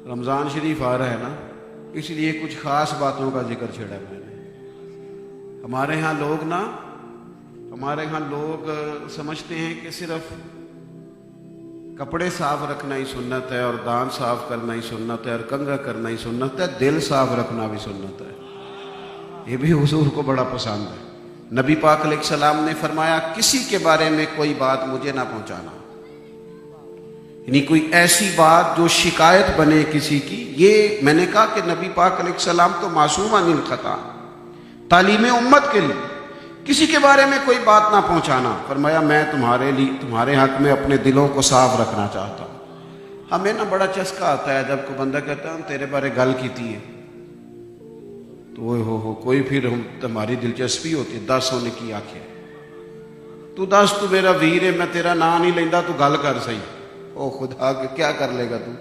رمضان شریف آ رہا ہے نا، اس لیے کچھ خاص باتوں کا ذکر چھیڑا میں نے۔ ہمارے ہاں لوگ سمجھتے ہیں کہ صرف کپڑے صاف رکھنا ہی سنت ہے، اور دان صاف کرنا ہی سنت ہے، اور کنگھا کرنا ہی سنت ہے، دل صاف رکھنا بھی سنت ہے۔ یہ بھی حضور کو بڑا پسند ہے۔ نبی پاک علیہ السلام نے فرمایا کسی کے بارے میں کوئی بات مجھے نہ پہنچانا، یعنی کوئی ایسی بات جو شکایت بنے کسی کی۔ یہ میں نے کہا کہ نبی پاک علیہ السلام تو معصوم عن الخطا، تعلیم امت کے لیے کسی کے بارے میں کوئی بات نہ پہنچانا۔ فرمایا میں تمہارے حق میں اپنے دلوں کو صاف رکھنا چاہتا ہوں۔ ہمیں نا بڑا چسکا آتا ہے جب کوئی بندہ کہتا ہے ہم تیرے بارے گل کیتی ہے، تو کوئی پھر تمہاری دلچسپی ہوتی ہے، دس ہونے کی آنکھیں، تو دس، تو میرا ویر ہے، میں تیرا نام نہیں لیندہ، تو گل کر صحیح۔ او خدا کیا کر لے گا تو؟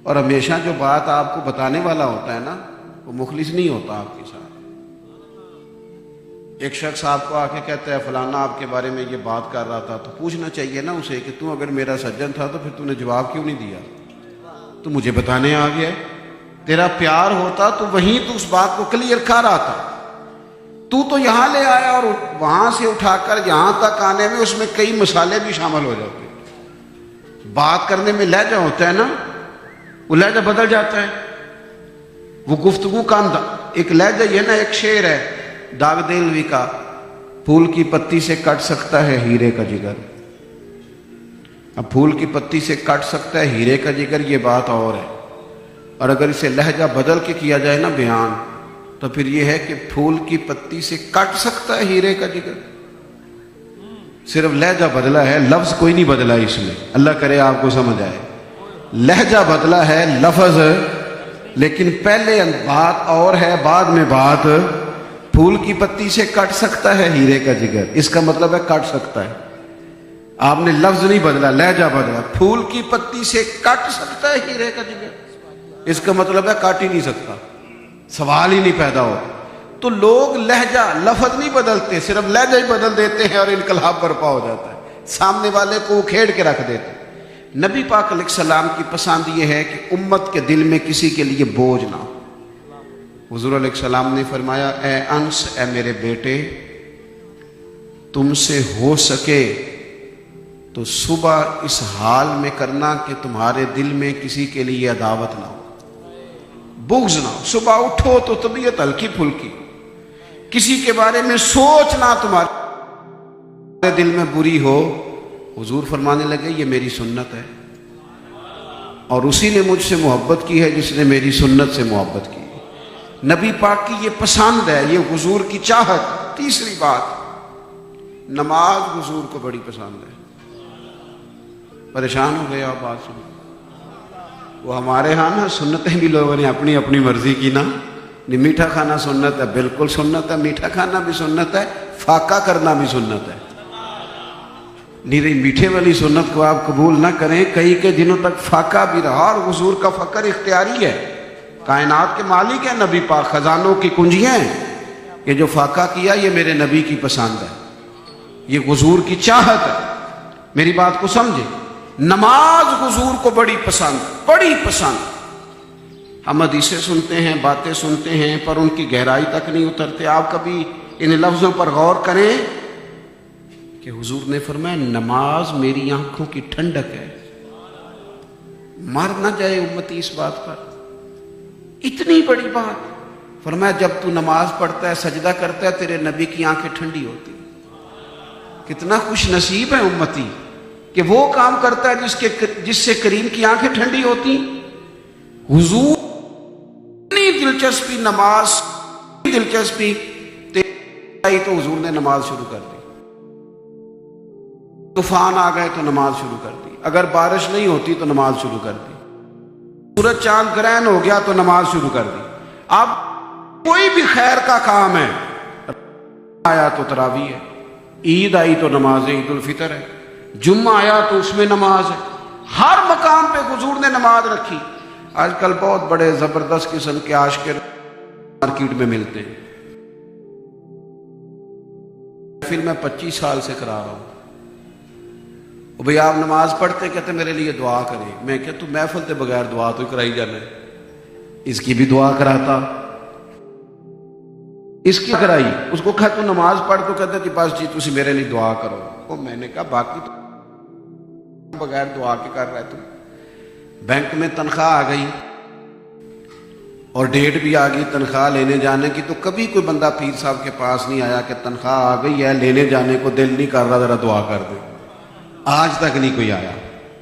اور ہمیشہ جو بات آپ کو بتانے والا ہوتا ہے نا، وہ مخلص نہیں ہوتا آپ کے ساتھ۔ ایک شخص آپ کو آ کے کہتا ہے فلانا آپ کے بارے میں یہ بات کر رہا تھا، تو پوچھنا چاہیے نا اسے کہ تو اگر میرا سجن تھا تو پھر تو نے جواب کیوں نہیں دیا؟ تو مجھے بتانے آ گیا۔ تیرا پیار ہوتا تو وہیں تو اس بات کو کلیئر کر رہا تھا، تو یہاں لے آیا، اور وہاں سے اٹھا کر یہاں تک آنے میں اس میں کئی مسالے بھی شامل ہو جاتے ہیں۔ بات کرنے میں لہجہ ہوتا ہے نا، وہ لہجہ بدل جاتا ہے، وہ گفتگو کا ایک لہجہ، یہ نا ایک شعر ہے داغ دلوی کا، پھول کی پتی سے کٹ سکتا ہے ہیرے کا جگر۔ اب پھول کی پتی سے کٹ سکتا ہے ہیرے کا جگر، یہ بات اور ہے، اور اگر اسے لہجہ بدل کے کیا جائے نا بیان، تو پھر یہ ہے کہ پھول کی پتی سے کٹ سکتا ہے ہیرے کا جگر۔ صرف لہجہ بدلا ہے، لفظ کوئی نہیں بدلا اس میں، اللہ کرے آپ کو سمجھ آئے۔ لہجہ بدلا ہے، لفظ، لیکن پہلے بات اور ہے، بعد میں بات۔ پھول کی پتی سے کٹ سکتا ہے ہیرے کا جگر، اس کا مطلب ہے کٹ سکتا ہے۔ آپ نے لفظ نہیں بدلا، لہجہ بدلا۔ پھول کی پتی سے کٹ سکتا ہے ہیرے کا جگر، اس کا مطلب ہے کاٹ ہی نہیں سکتا، سوال ہی نہیں پیدا ہوتا۔ تو لوگ لہجہ، لفظ نہیں بدلتے، صرف لہجہ ہی بدل دیتے ہیں اور انقلاب برپا ہو جاتا ہے، سامنے والے کو کھیڑ کے رکھ دیتے ہیں۔ نبی پاک علیہ السلام کی پسند یہ ہے کہ امت کے دل میں کسی کے لیے بوجھ نہ ہو۔ حضور علیہ السلام نے فرمایا اے انس، اے میرے بیٹے، تم سے ہو سکے تو صبح اس حال میں کرنا کہ تمہارے دل میں کسی کے لیے عداوت نہ ہو، بغض نہ ہو۔ صبح اٹھو تو طبیعت ہلکی پھلکی، کسی کے بارے میں سوچنا تمہارے دل میں بری ہو۔ حضور فرمانے لگے یہ میری سنت ہے، اور اسی نے مجھ سے محبت کی ہے جس نے میری سنت سے محبت کی۔ نبی پاک کی یہ پسند ہے، یہ حضور کی چاہت۔ تیسری بات، نماز حضور کو بڑی پسند ہے۔ پریشان ہو گئے آپ بات سن؟ وہ ہمارے ہاں نا سنتیں بھی لوگوں نے اپنی اپنی مرضی کی نا۔ میٹھا کھانا سنت ہے، بالکل سنت ہے، میٹھا کھانا بھی سنت ہے، فاقہ کرنا بھی سنت ہے۔ نہیں، میٹھے والی سنت کو آپ قبول نہ کریں، کئی کے دنوں تک فاقہ بھی رہا، اور حضور کا فقر اختیاری ہے۔ کائنات کے مالک ہیں نبی پاک، خزانوں کی کنجیاں ہیں، یہ جو فاقہ کیا یہ میرے نبی کی پسند ہے، یہ حضور کی چاہت ہے۔ میری بات کو سمجھے، نماز حضور کو بڑی پسند، بڑی پسند۔ ہم حدیثیں سنتے ہیں، باتیں سنتے ہیں، پر ان کی گہرائی تک نہیں اترتے۔ آپ کبھی ان لفظوں پر غور کریں کہ حضور نے فرمایا نماز میری آنکھوں کی ٹھنڈک ہے۔ مر نہ جائے امتی اس بات پر، اتنی بڑی بات۔ فرمایا جب تو نماز پڑھتا ہے، سجدہ کرتا ہے، تیرے نبی کی آنکھیں ٹھنڈی ہوتی۔ کتنا خوش نصیب ہے امتی کہ وہ کام کرتا ہے جس سے کریم کی آنکھیں ٹھنڈی ہوتی۔ حضور اتنی دلچسپی نماز، دلچسپی آئی تو حضور نے نماز شروع کر دی۔ طوفان آ گئے تو نماز شروع کر دی، اگر بارش نہیں ہوتی تو نماز شروع کر دی، سورج چاند گرہن ہو گیا تو نماز شروع کر دی۔ اب کوئی بھی خیر کا کام ہے، آیا تو تراویح ہے، عید آئی تو نماز عید الفطر ہے، جمعہ آیا تو اس میں نماز ہے، ہر مقام پہ حضور نے نماز رکھی۔ آج کل بہت بڑے زبردست قسم کے عاشق مارکیٹ میں ملتے ہیں، پھر میں 25 سال سے کرا رہا ہوں، بھئی آپ نماز پڑھتے کہتے میرے لیے دعا کریں. میں کہ تو محفل تے بغیر دعا تو کرائی جانا ہے. اس کی بھی دعا کراتا, اس کی کرائی. اس کو کہا تو نماز پڑھ تو کہتا جی بس جی تسی میرے لیے دعا کرو. وہ میں نے کہا باقی تو بغیر دعا کے کر رہے. تو بینک میں تنخواہ آ گئی اور ڈیٹ بھی آ گئی تنخواہ لینے جانے کی, تو کبھی کوئی بندہ پیر صاحب کے پاس نہیں آیا کہ تنخواہ آ گئی ہے لینے جانے کو دل نہیں کر رہا ذرا دعا کر دے. آج تک نہیں کوئی آیا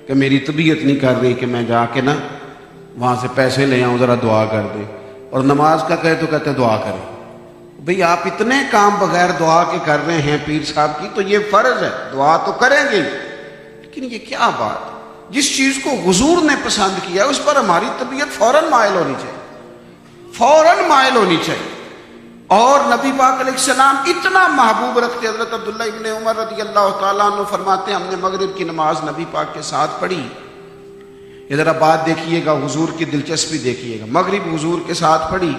کہ میری طبیعت نہیں کر رہی کہ میں جا کے نا وہاں سے پیسے لے آؤں ذرا دعا کر دے. اور نماز کا کہے تو کہتے دعا کریں. بھئی آپ اتنے کام بغیر دعا کے کر رہے ہیں پیر صاحب کی, تو یہ فرض ہے دعا تو کریں گے. لیکن یہ کیا بات, جس چیز کو حضور نے پسند کیا اس پر ہماری طبیعت فوراً مائل ہونی چاہیے, فوراً مائل ہونی چاہیے. اور نبی پاک علیہ السلام اتنا محبوب رکھتے. حضرت عبداللہ ابن عمر رضی اللہ تعالیٰ عنہ فرماتے ہیں ہم نے مغرب کی نماز نبی پاک کے ساتھ پڑھی. یہ ذرا بات دیکھیے گا, حضور کی دلچسپی دیکھیے گا. مغرب حضور کے ساتھ پڑھی,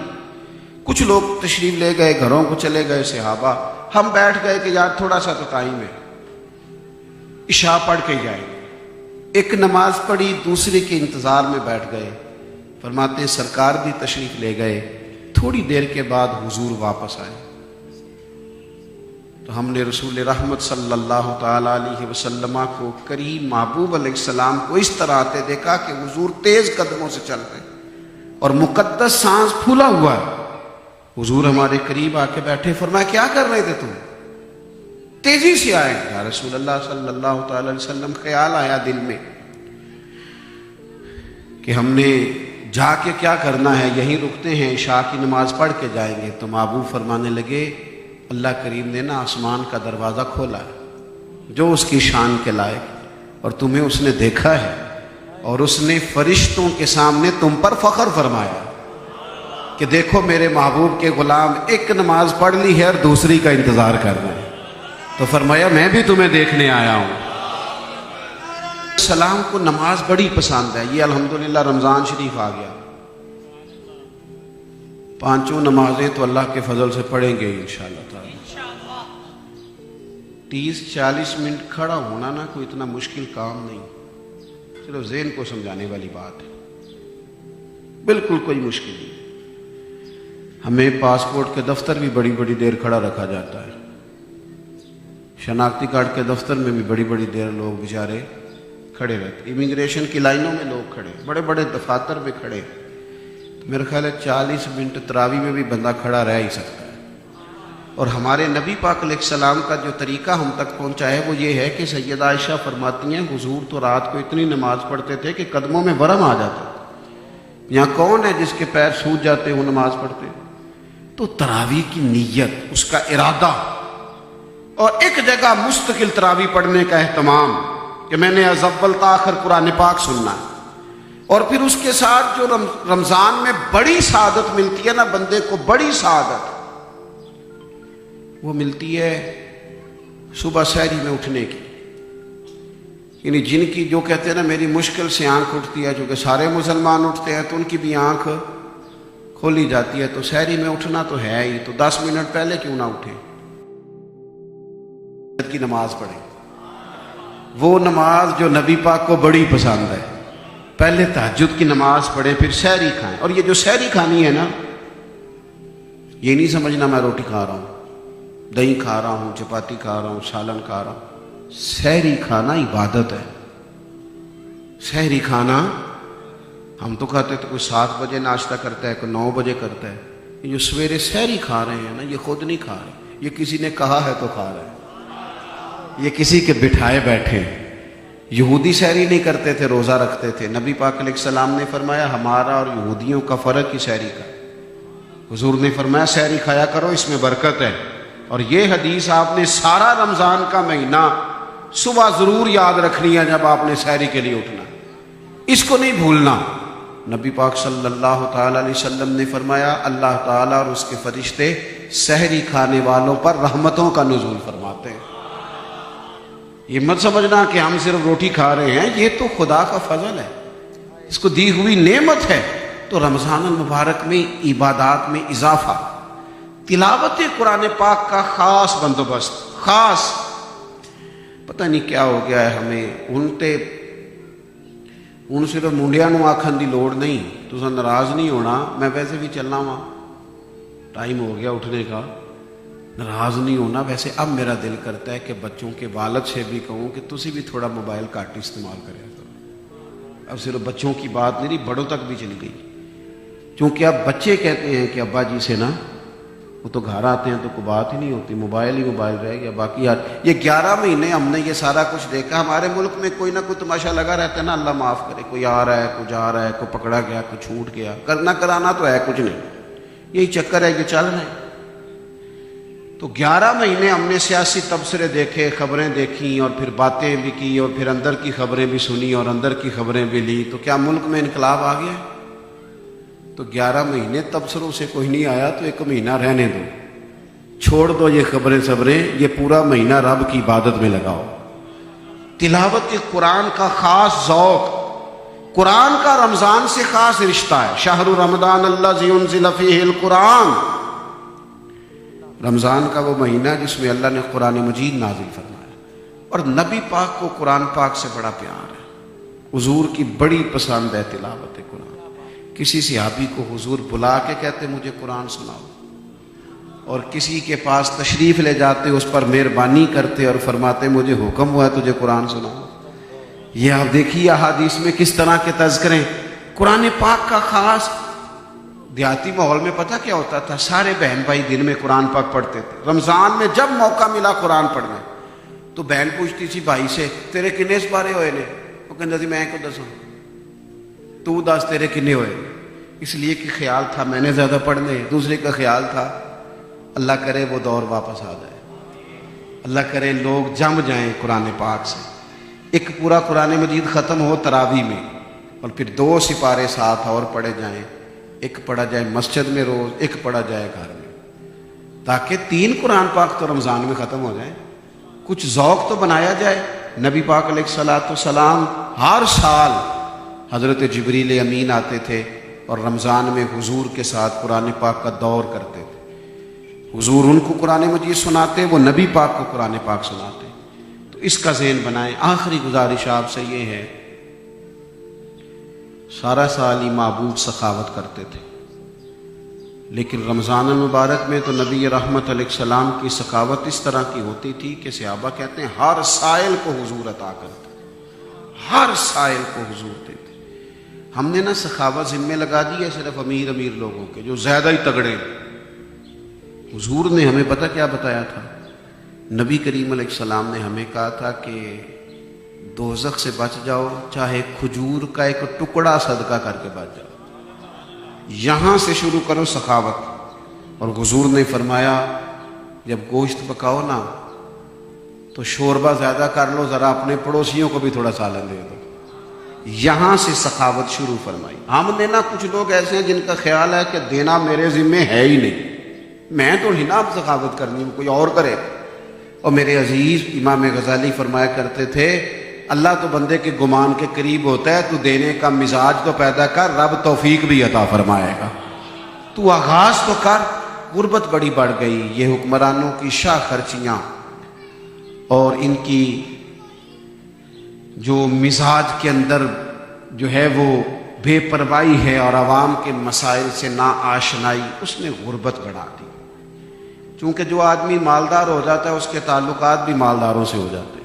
کچھ لوگ تشریف لے گئے گھروں کو چلے گئے صحابہ. ہم بیٹھ گئے کہ یار تھوڑا سا تو ٹائم ہے, عشاء پڑھ کے جائیں گے. ایک نماز پڑھی, دوسرے کے انتظار میں بیٹھ گئے. فرماتے ہیں سرکار بھی تشریف لے گئے, تھوڑی دیر کے بعد حضور واپس آئے. تو ہم نے رسول رحمت صلی اللہ تعالیٰ علیہ وسلم کو کریم محبوب علیہ السلام کو اس طرح آتے دیکھا کہ حضور تیز قدموں سے چل رہے اور مقدس سانس پھولا ہوا ہے. حضور ہمارے قریب آ کے بیٹھے. فرمایا کیا کر رہے تھے تم, تیزی سے آئے. یا رسول اللہ صلی اللہ تعالی علیہ وسلم خیال آیا دل میں کہ ہم نے جا کے کیا کرنا ہے, یہیں رکتے ہیں عشاء کی نماز پڑھ کے جائیں گے. تو محبوب فرمانے لگے اللہ کریم نے نا آسمان کا دروازہ کھولا ہے جو اس کی شان کے لائق, اور تمہیں اس نے دیکھا ہے اور اس نے فرشتوں کے سامنے تم پر فخر فرمایا کہ دیکھو میرے محبوب کے غلام ایک نماز پڑھ لی ہے اور دوسری کا انتظار کر رہے ہیں. تو فرمایا میں بھی تمہیں دیکھنے آیا ہوں. سلام کو نماز بڑی پسند ہے. یہ الحمدللہ رمضان شریف آ گیا, پانچوں نمازیں تو اللہ کے فضل سے پڑھیں گے انشاءاللہ تعالی. 30-40 منٹ کھڑا ہونا نا کوئی اتنا مشکل کام نہیں, صرف ذہن کو سمجھانے والی بات ہے, بالکل کوئی مشکل نہیں. ہمیں پاسپورٹ کے دفتر بھی بڑی بڑی دیر کھڑا رکھا جاتا ہے, شناختی کارڈ کے دفتر میں بھی بڑی بڑی دیر لوگ بیچارے کھڑے رہتے, امیگریشن کی لائنوں میں لوگ کھڑے, بڑے بڑے دفاتر میں کھڑے. میرا خیال ہے 40 منٹ تراویح میں بھی بندہ کھڑا رہ ہی سکتا ہے. اور ہمارے نبی پاک علیہ السلام کا جو طریقہ ہم تک پہنچا ہے وہ یہ ہے کہ سیدہ عائشہ فرماتی ہیں حضور تو رات کو اتنی نماز پڑھتے تھے کہ قدموں میں ورم آ جاتا. یہاں کون ہے جس کے پیر سوج جاتے ہوں نماز پڑھتے؟ تو تراویح کی نیت, اس کا ارادہ, اور ایک جگہ مستقل تراویح پڑھنے کا اہتمام کہ میں نے از اول تا آخر قرآن پاک سننا. اور پھر اس کے ساتھ جو رمضان میں بڑی سعادت ملتی ہے نا بندے کو, بڑی سعادت وہ ملتی ہے صبح سحری میں اٹھنے کی. یعنی جن کی جو کہتے ہیں نا میری مشکل سے آنکھ اٹھتی ہے, چونکہ سارے مسلمان اٹھتے ہیں تو ان کی بھی آنکھ کھولی جاتی ہے. تو سحری میں اٹھنا تو ہے ہی, تو 10 منٹ پہلے کیوں نہ اٹھیں, کی نماز پڑھیں. وہ نماز جو نبی پاک کو بڑی پسند ہے, پہلے تہجد کی نماز پڑھیں پھر سحری کھائیں. اور یہ جو سحری کھانی ہے نا, یہ نہیں سمجھنا میں روٹی کھا رہا ہوں, دہی کھا رہا ہوں, چپاتی کھا رہا ہوں, سالن کھا رہا ہوں. سحری کھانا عبادت ہے. سحری کھانا ہم تو کہتے تو کوئی 7 بجے ناشتہ کرتا ہے, کوئی 9 بجے کرتا ہے. یہ جو سویرے سحری کھا رہے ہیں نا, یہ خود نہیں کھا رہے, یہ کسی نے کہا ہے تو کھا رہے ہیں, یہ کسی کے بٹھائے بیٹھے ہیں. یہودی سحری نہیں کرتے تھے, روزہ رکھتے تھے. نبی پاک علیہ السلام نے فرمایا ہمارا اور یہودیوں کا فرق ہی سحری کا. حضور نے فرمایا سحری کھایا کرو, اس میں برکت ہے. اور یہ حدیث آپ نے سارا رمضان کا مہینہ صبح ضرور یاد رکھنی ہے جب آپ نے سحری کے لیے اٹھنا, اس کو نہیں بھولنا. نبی پاک صلی اللہ تعالی علیہ وسلم نے فرمایا اللہ تعالیٰ اور اس کے فرشتے سحری کھانے والوں پر رحمتوں کا نزول فرماتے ہیں. یہ مت سمجھنا کہ ہم صرف روٹی کھا رہے ہیں, یہ تو خدا کا فضل ہے, اس کو دی ہوئی نعمت ہے. تو رمضان المبارک میں عبادات میں اضافہ, تلاوت قرآن پاک کا خاص بندوبست, خاص. پتہ نہیں کیا ہو گیا ہے ہمیں. ہوں صرف منڈیا نو آکھن دی لوڑ نہیں, تسا ناراض نہیں ہونا, میں ویسے بھی چلنا وا, ٹائم ہو گیا اٹھنے کا, ناراض نہیں ہونا. ویسے اب میرا دل کرتا ہے کہ بچوں کے والد سے بھی کہوں کہ تسی بھی تھوڑا موبائل کاٹ استعمال کریں. اب صرف بچوں کی بات نہیں, بڑوں تک بھی چلی گئی. چونکہ اب بچے کہتے ہیں کہ ابا جی سے نا, وہ تو گھر آتے ہیں تو کوئی بات ہی نہیں ہوتی, موبائل ہی موبائل رہ گیا. باقی یار یہ 11 مہینے ہم نے یہ سارا کچھ دیکھا. ہمارے ملک میں کوئی نہ کوئی تماشا لگا رہتا ہے نا, اللہ معاف کرے. کوئی آ رہا ہے, کوئی جا رہا ہے, کوئی پکڑا گیا, کوئی چھوٹ گیا. کرنا کرانا تو ہے کچھ نہیں, یہی چکر ہے, یہ چل رہے ہیں. تو 11 مہینے ہم نے سیاسی تبصرے دیکھے, خبریں دیکھیں, اور پھر باتیں بھی کی, اور پھر اندر کی خبریں بھی سنی, اور اندر کی خبریں بھی لی. تو کیا ملک میں انقلاب آ گیا؟ تو 11 مہینے تبصروں سے کوئی نہیں آیا, تو 1 مہینہ رہنے دو, چھوڑ دو یہ خبریں صبریں. یہ پورا مہینہ رب کی عبادت میں لگاؤ. تلاوت قرآن کا خاص ذوق, قرآن کا رمضان سے خاص رشتہ ہے. شہر رمضان الذی انزل فیہ القرآن, رمضان کا وہ مہینہ جس میں اللہ نے قرآن مجید نازل فرمایا. اور نبی پاک کو قرآن پاک سے بڑا پیار ہے, حضور کی بڑی پسند ہے تلاوت قرآن. کسی صحابی کو حضور بلا کے کہتے مجھے قرآن سناؤ, اور کسی کے پاس تشریف لے جاتے, اس پر مہربانی کرتے اور فرماتے مجھے حکم ہوا ہے تجھے قرآن سناؤ. یہ آپ دیکھیے احادیث میں کس طرح کے تذکرے. قرآن پاک کا خاص. دیہاتی ماحول میں پتہ کیا ہوتا تھا, سارے بہن بھائی دن میں قرآن پاک پڑھتے تھے. رمضان میں جب موقع ملا قرآن پڑھنے, تو بہن پوچھتی تھی بھائی سے تیرے کنے اس بارے ہوئے نے؟ وہ کہتا تھی میں کو دسوں, تو دس تیرے کنے ہوئے. اس لیے کہ خیال تھا میں نے زیادہ پڑھنے, دوسرے کا خیال تھا اللہ کرے وہ دور واپس آ جائے, اللہ کرے لوگ جم جائیں قرآن پاک سے. ایک پورا قرآن مجید ختم ہو تراویح میں, اور پھر 2 سپارے ساتھ اور پڑھے جائیں. ایک پڑھا جائے مسجد میں روز, ایک پڑھا جائے گھر میں, تاکہ 3 قرآن پاک تو رمضان میں ختم ہو جائیں. کچھ ذوق تو بنایا جائے. نبی پاک علیہ الصلوۃ والسلام ہر سال حضرت جبریل امین آتے تھے, اور رمضان میں حضور کے ساتھ قرآن پاک کا دور کرتے تھے. حضور ان کو قرآن مجید سناتے, وہ نبی پاک کو قرآن پاک سناتے. تو اس کا ذہن بنائیں. آخری گزارش آپ سے یہ ہے, سارا سال ہی معبود سخاوت کرتے تھے, لیکن رمضان المبارک میں تو نبی رحمت علیہ السلام کی سخاوت اس طرح کی ہوتی تھی کہ صحابہ کہتے ہیں ہر سائل کو حضور عطا کرتے, ہر سائل کو حضور دیتے. ہم نے نا سخاوت ذمہ لگا دی ہے صرف امیر لوگوں کے, جو زیادہ ہی تگڑے. حضور نے ہمیں پتہ کیا بتایا تھا؟ نبی کریم علیہ السلام نے ہمیں کہا تھا کہ دوزخ سے بچ جاؤ چاہے کھجور کا ایک ٹکڑا صدقہ کر کے بچ جاؤ. یہاں سے شروع کرو سخاوت. اور حضور نے فرمایا جب گوشت پکاؤ نا تو شوربہ زیادہ کر لو, ذرا اپنے پڑوسیوں کو بھی تھوڑا سالن دے دو. یہاں سے سخاوت شروع فرمائی. ہم نے نا کچھ لوگ ایسے ہیں جن کا خیال ہے کہ دینا میرے ذمہ ہے ہی نہیں, میں تو نہیں نا اب سخاوت کرنی, کوئی اور کرے. اور میرے عزیز امام غزالی فرمایا کرتے تھے اللہ تو بندے کے گمان کے قریب ہوتا ہے, تو دینے کا مزاج تو پیدا کر, رب توفیق بھی عطا فرمائے گا. تو آغاز تو کر. غربت بڑی بڑھ گئی, یہ حکمرانوں کی شاہ خرچیاں اور ان کی جو مزاج کے اندر جو ہے وہ بے پرواہی ہے, اور عوام کے مسائل سے نا آشنائی, اس نے غربت بڑھا دی. چونکہ جو آدمی مالدار ہو جاتا ہے اس کے تعلقات بھی مالداروں سے ہو جاتے ہیں,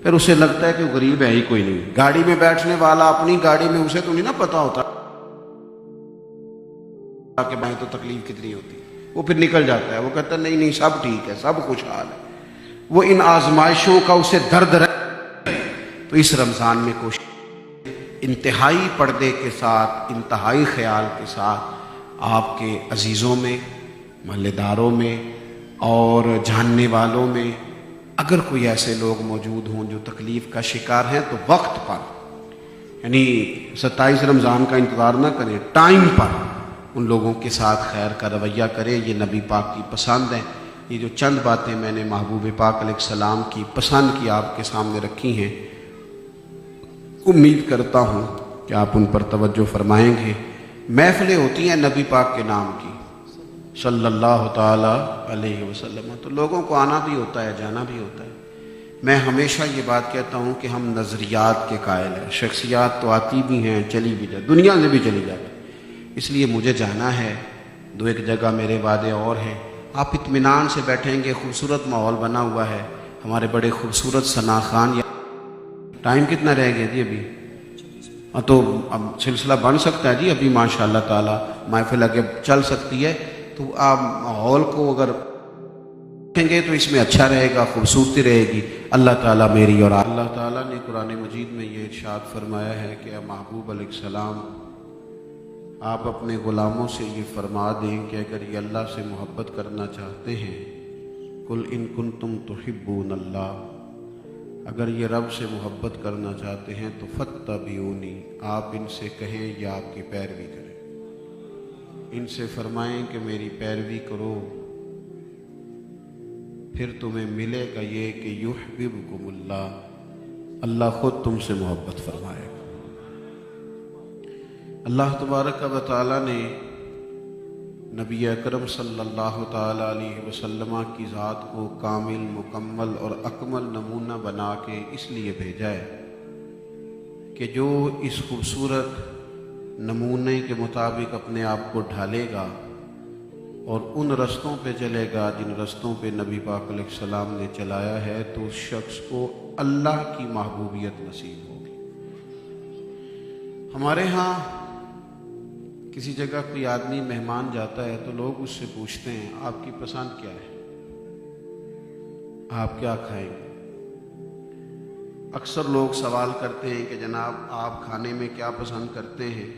پھر اسے لگتا ہے کہ غریب ہے ہی کوئی نہیں. گاڑی میں بیٹھنے والا اپنی گاڑی میں, اسے تو نہیں نا پتا ہوتا کہ بھائی تو تکلیف کتنی ہوتی, وہ پھر نکل جاتا ہے, وہ کہتا ہے نہیں سب ٹھیک ہے, سب خوشحال ہے. وہ ان آزمائشوں کا اسے درد رہے. تو اس رمضان میں کوشش انتہائی پردے کے ساتھ, انتہائی خیال کے ساتھ آپ کے عزیزوں میں, محلے داروں میں اور جاننے والوں میں اگر کوئی ایسے لوگ موجود ہوں جو تکلیف کا شکار ہیں, تو وقت پر, یعنی 27 رمضان کا انتظار نہ کریں, ٹائم پر ان لوگوں کے ساتھ خیر کا رویہ کرے. یہ نبی پاک کی پسند ہے. یہ جو چند باتیں میں نے محبوب پاک علیہ السلام کی پسند کی آپ کے سامنے رکھی ہیں, امید کرتا ہوں کہ آپ ان پر توجہ فرمائیں گے. محفلیں ہوتی ہیں نبی پاک کے نام کی صلی اللہ تعالی علیہ وسلم, تو لوگوں کو آنا بھی ہوتا ہے, جانا بھی ہوتا ہے. میں ہمیشہ یہ بات کہتا ہوں کہ ہم نظریات کے قائل ہیں، شخصیات تو آتی بھی ہیں چلی بھی جاتی، دنیا سے بھی چلی جاتی، اس لیے مجھے جانا ہے، دو ایک جگہ میرے وعدے اور ہیں۔ آپ اطمینان سے بیٹھیں گے، خوبصورت ماحول بنا ہوا ہے، ہمارے بڑے خوبصورت ثنا خان۔ ٹائم کتنا رہ گیا جی ابھی؟ تو اب سلسلہ بن سکتا ہے جی ابھی ماشاء اللہ تعالیٰ، محفل آگے چل سکتی ہے، تو آپ ماحول کو اگر دیکھیں گے تو اس میں اچھا رہے گا، خوبصورتی رہے گی۔ اللہ تعالیٰ میری اور اللہ تعالیٰ نے قرآن مجید میں یہ ارشاد فرمایا ہے کہ اے محبوب علیہ السلام، آپ اپنے غلاموں سے یہ فرما دیں کہ اگر یہ اللہ سے محبت کرنا چاہتے ہیں، قل ان کنتم تحبون اللہ، اگر یہ رب سے محبت کرنا چاہتے ہیں تو فاتبعونی، آپ ان سے کہیں یا آپ کی پیروی کریں، ان سے فرمائیں کہ میری پیروی کرو، پھر تمہیں ملے گا یہ کہ یحببکم اللہ، اللہ خود تم سے محبت فرمائے گا۔ اللہ تبارک و تعالیٰ نے نبی اکرم صلی اللہ تعالیٰ علیہ وسلم کی ذات کو کامل، مکمل اور اکمل نمونہ بنا کے اس لیے بھیجا ہے کہ جو اس خوبصورت نمونے کے مطابق اپنے آپ کو ڈھالے گا اور ان رستوں پہ چلے گا جن رستوں پہ نبی پاک علیہ السلام نے چلایا ہے، تو اس شخص کو اللہ کی محبوبیت نصیب ہوگی۔ ہمارے ہاں کسی جگہ کوئی آدمی مہمان جاتا ہے تو لوگ اس سے پوچھتے ہیں آپ کی پسند کیا ہے، آپ کیا کھائیں گے؟ اکثر لوگ سوال کرتے ہیں کہ جناب آپ کھانے میں کیا پسند کرتے ہیں،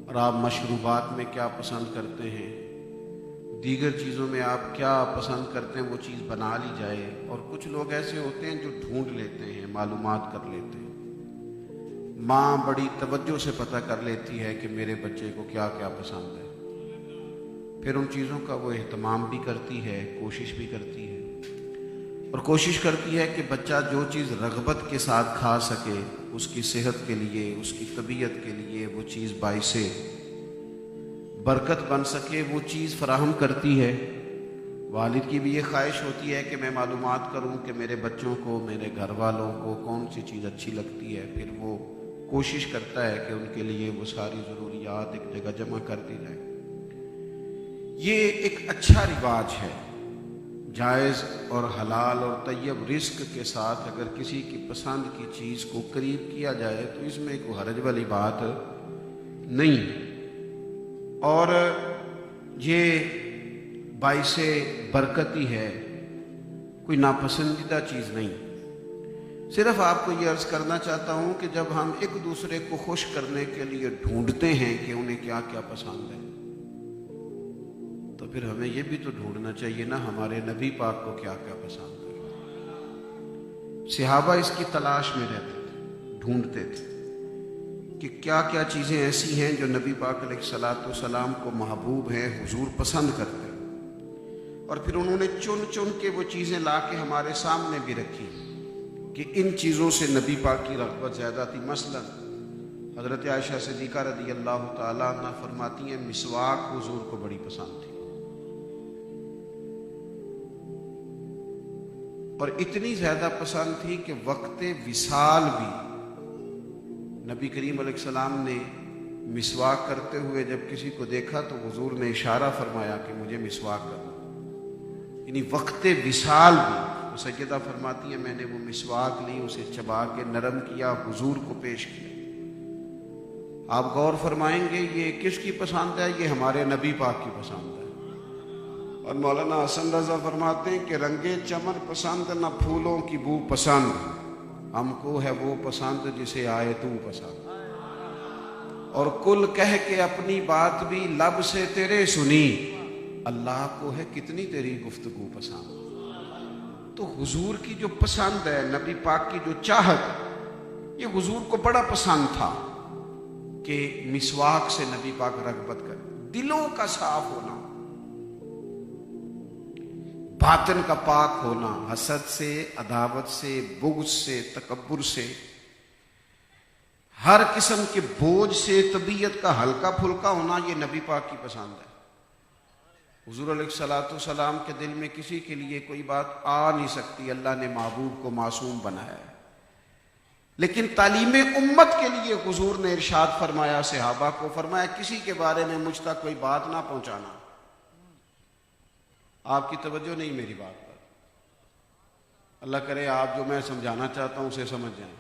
اور آپ مشروبات میں کیا پسند کرتے ہیں، دیگر چیزوں میں آپ کیا پسند کرتے ہیں، وہ چیز بنا لی جائے۔ اور کچھ لوگ ایسے ہوتے ہیں جو ڈھونڈ لیتے ہیں، معلومات کر لیتے ہیں۔ ماں بڑی توجہ سے پتہ کر لیتی ہے کہ میرے بچے کو کیا کیا پسند ہے، پھر ان چیزوں کا وہ اہتمام بھی کرتی ہے، کوشش بھی کرتی ہے، اور کوشش کرتی ہے کہ بچہ جو چیز رغبت کے ساتھ کھا سکے، اس کی صحت کے لیے، اس کی طبیعت کے لیے وہ چیز باعث برکت بن سکے، وہ چیز فراہم کرتی ہے۔ والد کی بھی یہ خواہش ہوتی ہے کہ میں معلومات کروں کہ میرے بچوں کو، میرے گھر والوں کو کون سی چیز اچھی لگتی ہے، پھر وہ کوشش کرتا ہے کہ ان کے لیے وہ ساری ضروریات ایک جگہ جمع کر دی جائے۔ یہ ایک اچھا رواج ہے، جائز اور حلال اور طیب رزق کے ساتھ اگر کسی کی پسند کی چیز کو قریب کیا جائے تو اس میں کوئی حرج والی بات نہیں ہے، اور یہ باعث برکتی ہے، کوئی ناپسندیدہ چیز نہیں۔ صرف آپ کو یہ عرض کرنا چاہتا ہوں کہ جب ہم ایک دوسرے کو خوش کرنے کے لیے ڈھونڈتے ہیں کہ انہیں کیا کیا پسند ہے، تو پھر ہمیں یہ بھی تو ڈھونڈنا چاہیے نا ہمارے نبی پاک کو کیا کیا پسند ہے۔ صحابہ اس کی تلاش میں رہتے تھے، ڈھونڈتے تھے کہ کیا کیا چیزیں ایسی ہیں جو نبی پاک علیہ الصلوۃ والسلام کو محبوب ہیں، حضور پسند کرتے ہیں، اور پھر انہوں نے چن چن کے وہ چیزیں لا کے ہمارے سامنے بھی رکھی کہ ان چیزوں سے نبی پاک کی رغبت زیادہ تھی۔ مثلا حضرت عائشہ صدیقہ رضی اللہ تعالیٰ عنہ فرماتی ہیں مسواک حضور کو بڑی پسند تھی، اور اتنی زیادہ پسند تھی کہ وقت وصال بھی نبی کریم علیہ السلام نے مسواک کرتے ہوئے جب کسی کو دیکھا تو حضور نے اشارہ فرمایا کہ مجھے مسواک کرنا، یعنی وقت وصال بھی۔ سیدہ فرماتی ہیں میں نے وہ مسواک لی، اسے چبا کے نرم کیا، حضور کو پیش کیا۔ آپ غور فرمائیں گے یہ کس کی پسند ہے؟ یہ ہمارے نبی پاک کی پسند ہے۔ اور مولانا حسن رضا فرماتے ہیں کہ رنگے چمن پسند نہ پھولوں کی بو پسند، ہم کو ہے وہ پسند جسے آئے تو پسند، اور کل کہہ کے اپنی بات بھی لب سے تیرے سنی، اللہ کو ہے کتنی تیری گفتگو پسند۔ تو حضور کی جو پسند ہے، نبی پاک کی جو چاہت، یہ حضور کو بڑا پسند تھا کہ مسواک سے نبی پاک رغبت کر، دلوں کا صاف ہونا، باطن کا پاک ہونا، حسد سے، عداوت سے، بغض سے، تکبر سے، ہر قسم کے بوجھ سے، طبیعت کا ہلکا پھلکا ہونا، یہ نبی پاک کی پسند ہے۔ حضور علیہ الصلوۃ والسلام کے دل میں کسی کے لیے کوئی بات آ نہیں سکتی، اللہ نے محبوب کو معصوم بنایا ہے، لیکن تعلیم امت کے لیے حضور نے ارشاد فرمایا، صحابہ کو فرمایا کسی کے بارے میں مجھ تک کوئی بات نہ پہنچانا۔ آپ کی توجہ نہیں میری بات پر، اللہ کرے آپ جو میں سمجھانا چاہتا ہوں اسے سمجھ جائیں۔